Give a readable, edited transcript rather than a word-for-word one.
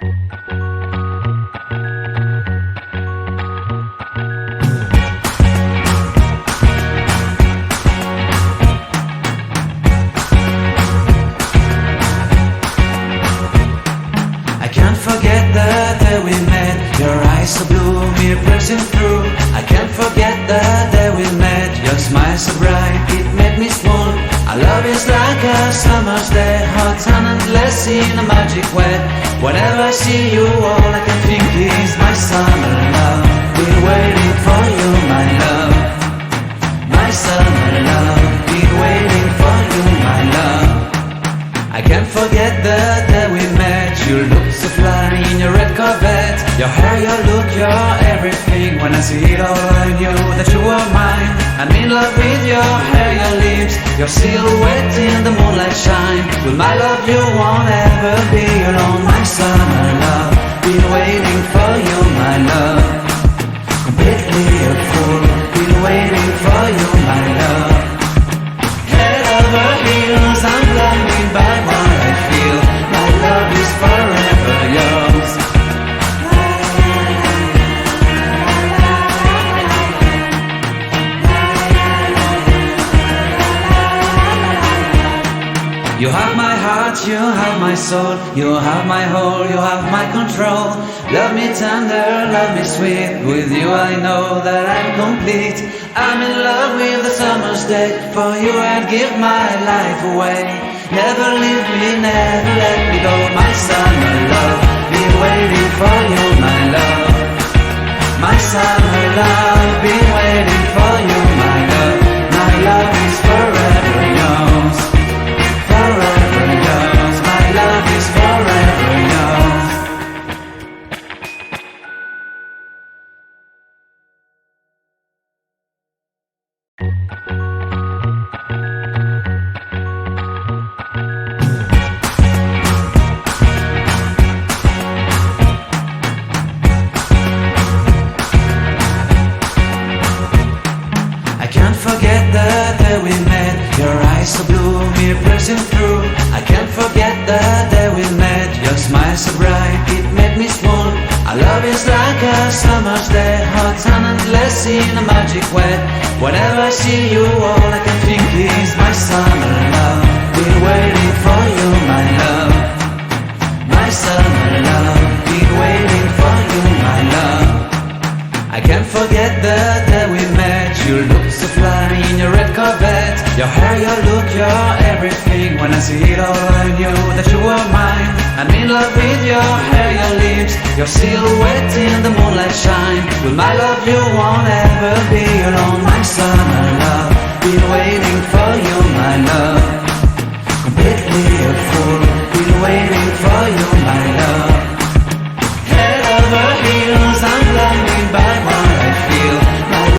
I can't forget the day we met. Your eyes so blue, me pressing through. I can't forget the day we met. Your smile so bright, it made me swoon. Our love is like a summer's day, hot and endless in a magic way. Whenever I see you, all I can think is my summer love. Been waiting for you, my love. My summer love. Been waiting for you, my love. I can't forget the day we met. You look so fly in your red Corvette. Your hair, your look, your everything. When I see it all, I knew that you were mine. I'm in love with your hair, your lips, your silhouette in the moonlight shine. With my love you won't ever be alone. My summer love, been waiting for you, my love. Completely a fool, been waiting for you, my love. Head over heels, I'm blinded by what I feel. My love is forever yours. You have my heart, you have my soul, you have my whole, you have my control. Love me tender, love me sweet, with you I know that I'm complete. I'm in love with the summer's day, for you I'd give my life away. Never leave me, never let me go, my summer love. Been waiting for you, my love. My summer love, been waiting for you, my love. My love is forever yours. Forever yours, my love is forever yours. I can't forget the day we met. Your eyes so blue, me pressing through. I can't forget the day we met. Your smile so bright, it made me swoon. Our love is like a summer's day, hot and endless in a magic way. Whenever I see you, all I can think is my summer love. Been waiting for you, my love. My summer love. Been waiting for you, my love. I can't forget the day we met. You look so fly in your red Corvette. Your hair, your look, your everything. When I see it all, I knew that you were mine. I'm in love with your hair, your lips, your silhouette in the moonlight shine. With my love you won't ever be alone. My summer